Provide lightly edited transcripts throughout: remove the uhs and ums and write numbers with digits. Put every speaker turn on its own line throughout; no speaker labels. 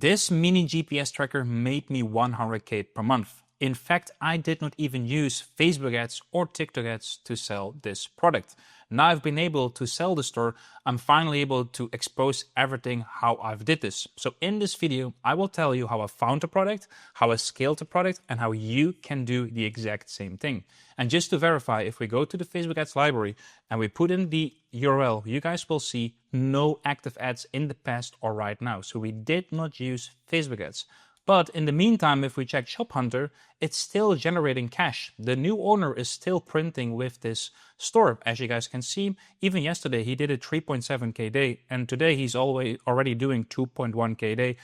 This mini GPS tracker made me 100K per month. In fact, I did not even use Facebook ads or TikTok ads to sell this product. Now I've been able to sell the store, I'm finally able to expose everything how I've did this. So in this video, I will tell you how I found the product, how I scaled the product, and how you can do the exact same thing. And just to verify, if we go to the Facebook ads library and we put in the URL, you guys will see no active ads in the past or right now. So we did not use Facebook ads. But in the meantime, if we check Shop Hunter, it's still generating cash. The new owner is still printing with this store. As you guys can see, even yesterday he did a 3.7K day, and today he's already doing 2.1K day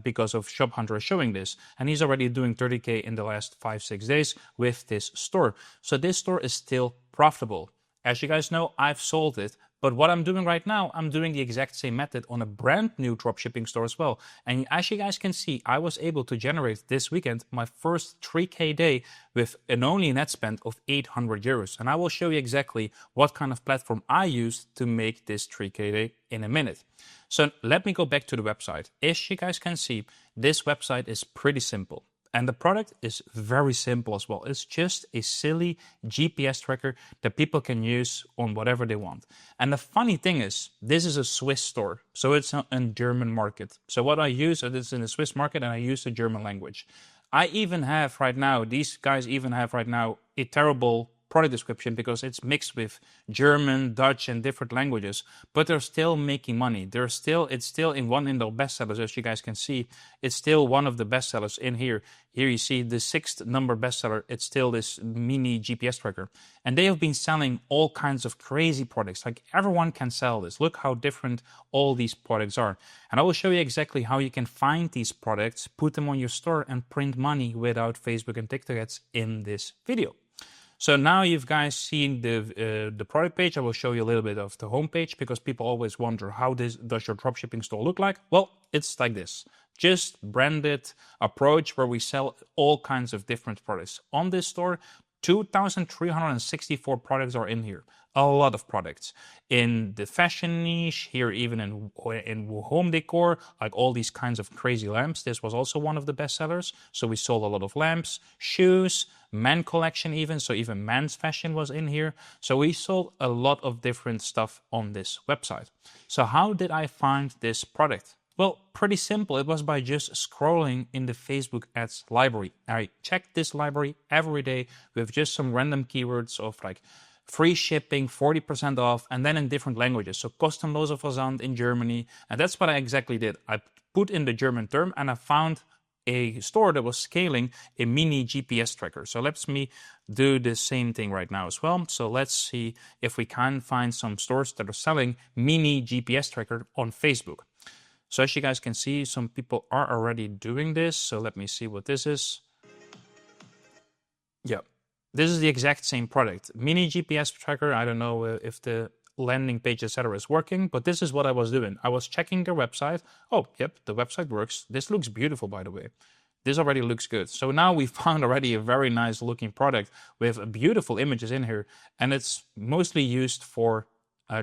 because of Shop Hunter showing this. And he's already doing 30K in the last 5-6 days with this store. So this store is still profitable. As you guys know, I've sold it. But what I'm doing right now, I'm doing the exact same method on a brand new dropshipping store as well. And as you guys can see, I was able to generate this weekend my first 3K day with an only net spend of 800 euros. And I will show you exactly what kind of platform I used to make this 3K day in a minute. So let me go back to the website. As you guys can see, this website is pretty simple. And the product is very simple as well. It's just a silly GPS tracker that people can use on whatever they want. And the funny thing is, this is a Swiss store, so it's a German market. So what I use, it's in the Swiss market, and I use the German language. I even have right now, these guys even have right now a terrible product description because it's mixed with German, Dutch, and different languages, but they're still making money. It's still in one of their bestsellers, as you guys can see. It's still one of the bestsellers in here. Here you see the 6th number bestseller. It's still this mini GPS tracker. And they have been selling all kinds of crazy products. Like everyone can sell this. Look how different all these products are. And I will show you exactly how you can find these products, put them on your store, and print money without Facebook and TikTok ads in this video. So now you've guys seen the product page. I will show you a little bit of the homepage because people always wonder how does your dropshipping store look like? Well, it's like this. Just branded approach where we sell all kinds of different products. On this store, 2,364 products are in here. A lot of products in the fashion niche, here even in home decor, like all these kinds of crazy lamps. This was also one of the best sellers. So we sold a lot of lamps, shoes, men collection even. So even men's fashion was in here. So we sold a lot of different stuff on this website. So how did I find this product? Well, pretty simple. It was by just scrolling in the Facebook ads library. I checked this library every day with just some random keywords of like free shipping, 40% off, and then in different languages. So kostenlose Versand in Germany. And that's what I exactly did. I put in the German term and I found a store that was scaling a mini GPS tracker. So let me do the same thing right now as well. So let's see if we can find some stores that are selling mini GPS tracker on Facebook. So as you guys can see, some people are already doing this. So let me see what this is. Yeah, this is the exact same product. Mini GPS tracker. I don't know if the landing page, etc. is working, but this is what I was doing. I was checking their website. Oh, yep, the website works. This looks beautiful, by the way. This already looks good. So now we found already a very nice looking product with beautiful images in here. And it's mostly used for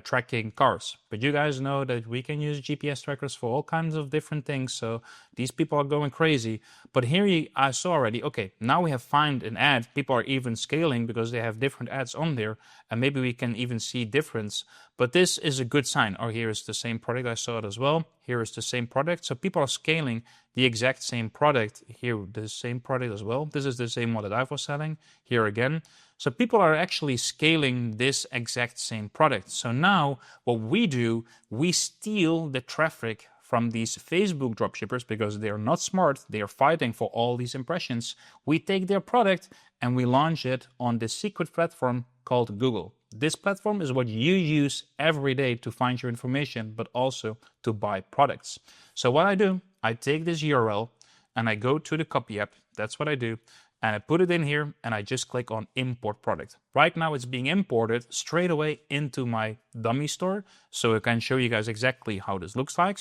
tracking cars. But you guys know that we can use GPS trackers for all kinds of different things. So these people are going crazy. But here I saw already, okay, now we have found an ad. People are even scaling because they have different ads on there. And maybe we can even see difference. But this is a good sign. Or here is the same product. I saw it as well. Here is the same product. So people are scaling the exact same product. Here, the same product as well. This is the same one that I was selling. Here again. So people are actually scaling this exact same product. So now what we do, we steal the traffic from these Facebook dropshippers because they are not smart. They are fighting for all these impressions. We take their product and we launch it on this secret platform called Google. This platform is what you use every day to find your information, but also to buy products. So what I do, I take this URL and I go to the copy app. That's what I do. And I put it in here and I just click on import product. Right now it's being imported straight away into my dummy store. So I can show you guys exactly how this looks like.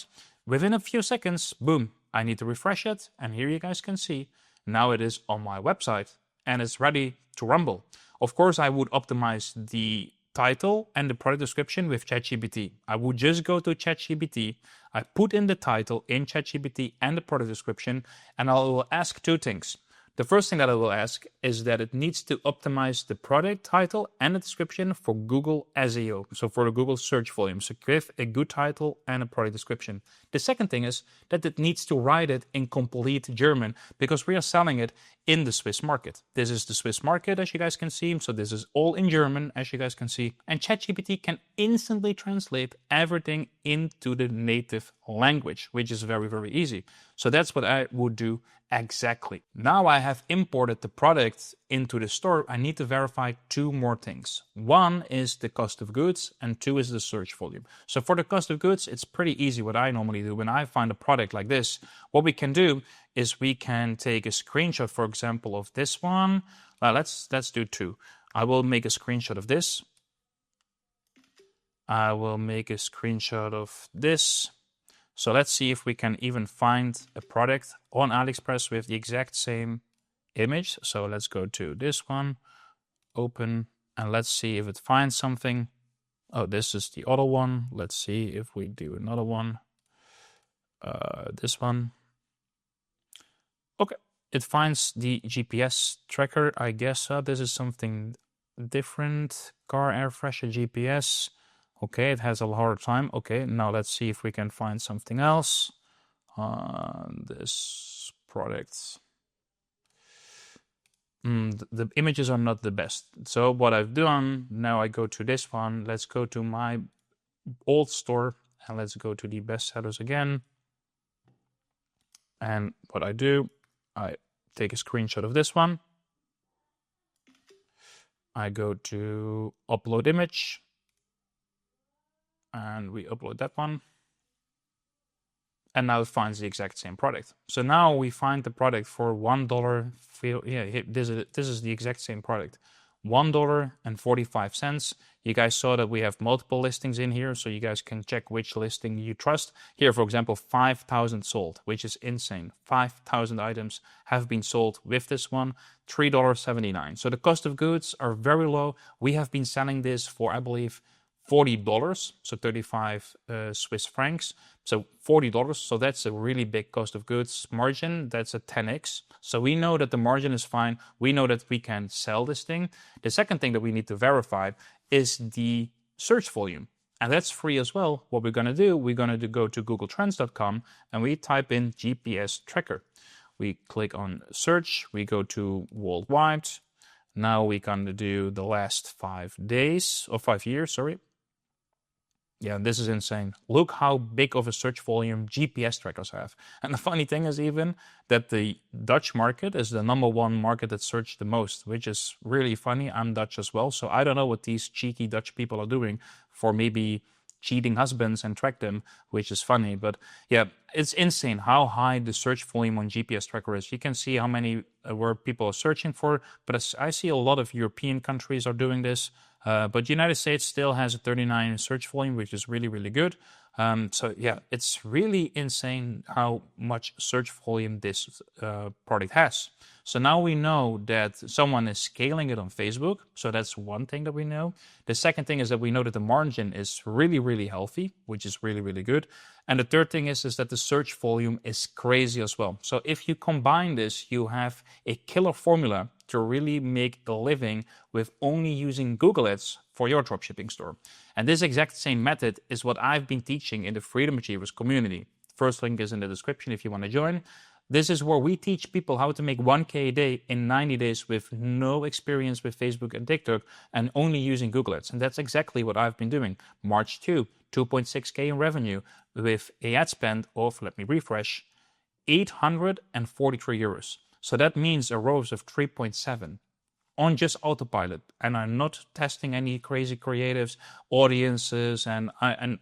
Within a few seconds, boom, I need to refresh it. And here you guys can see, now it is on my website and it's ready to rumble. Of course, I would optimize the title and the product description with ChatGPT. I would just go to ChatGPT, I put in the title in ChatGPT and the product description, and I will ask two things. The first thing that I will ask is that it needs to optimize the product title and the description for Google SEO, so for the Google search volume. So give a good title and a product description. The second thing is that it needs to write it in complete German, because we are selling it in the Swiss market. This is the Swiss market, as you guys can see. So this is all in German, as you guys can see. And ChatGPT can instantly translate everything into the native language, which is very, very easy. So that's what I would do exactly. Now I have imported the product into the store. I need to verify two more things. One is the cost of goods, and two is the search volume. So for the cost of goods, it's pretty easy what I normally do. When I find a product like this, what we can do is we can take a screenshot, for example, of this one. Let's do two. I will make a screenshot of this. I will make a screenshot of this. So let's see if we can even find a product on AliExpress with the exact same image. So let's go to this one, open, and let's see if it finds something. Oh, this is the other one. Let's see if we do another one. This one. Okay, it finds the GPS tracker, I guess. This is something different. Car air fresher GPS. Okay, it has a harder time. Okay, now let's see if we can find something else. This product. The images are not the best. So what I've done, now I go to this one. Let's go to my old store and let's go to the bestsellers again. And what I do, I take a screenshot of this one. I go to upload image. And we upload that one. And now it finds the exact same product. So now we find the product for $1. Yeah, this is the exact same product. $1.45. You guys saw that we have multiple listings in here, so you guys can check which listing you trust. Here, for example, 5,000 sold, which is insane. 5,000 items have been sold with this one, $3.79. So the cost of goods are very low. We have been selling this for, I believe, $40, so 35 Swiss francs, so $40. So that's a really big cost of goods margin. That's a 10x. So we know that the margin is fine. We know that we can sell this thing. The second thing that we need to verify is the search volume. And that's free as well. What we're going to do, we're going to go to googletrends.com and we type in GPS tracker. We click on search. We go to worldwide. Now we're going to do the last 5 days, or 5 years, sorry. Yeah, this is insane. Look how big of a search volume GPS trackers have. And the funny thing is even that the Dutch market is the #1 market that searched the most, which is really funny. I'm Dutch as well, so I don't know what these cheeky Dutch people are doing for maybe cheating husbands and track them, which is funny. But yeah, it's insane how high the search volume on GPS tracker is. You can see how many word people are searching for, but I see a lot of European countries are doing this. But United States still has a 39 search volume, which is really, really good. So yeah, it's really insane how much search volume this product has. So now we know that someone is scaling it on Facebook. So that's one thing that we know. The second thing is that we know that the margin is really, really healthy, which is really, really good. And the third thing is that the search volume is crazy as well. So if you combine this, you have a killer formula to really make a living with only using Google Ads for your dropshipping store. And this exact same method is what I've been teaching in the Freedom Achievers community. First link is in the description if you want to join. This is where we teach people how to make 1K a day in 90 days with no experience with Facebook and TikTok and only using Google Ads. And that's exactly what I've been doing. March 2.6K in revenue with a ad spend of, let me refresh, 843 euros. So that means a ROAS of 3.7 on just autopilot. And I'm not testing any crazy creatives, audiences, and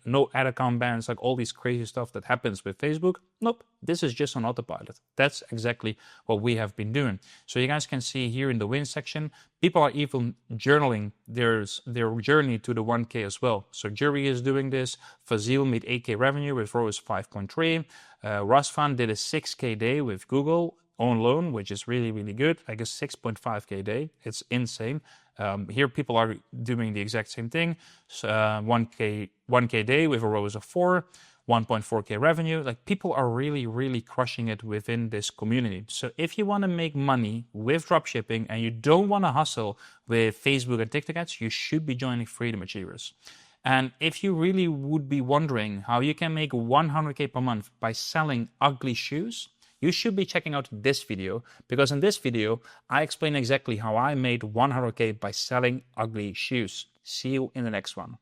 no ad account bans, like all these crazy stuff that happens with Facebook. Nope, this is just on autopilot. That's exactly what we have been doing. So you guys can see here in the win section, people are even journaling their journey to the 1K as well. So Jury is doing this. Fazil made 8K revenue with ROAS 5.3. Rasfan did a 6K day with Google own loan, which is really, really good. I guess 6.5K a day. It's insane. Here people are doing the exact same thing. So, 1K a day with a ROAS of 4, 1.4K revenue. Like, people are really, really crushing it within this community. So if you want to make money with dropshipping and you don't want to hustle with Facebook and TikTok ads, you should be joining Freedom Achievers. And if you really would be wondering how you can make 100K per month by selling ugly shoes, you should be checking out this video, because in this video, I explain exactly how I made 100K by selling ugly shoes. See you in the next one.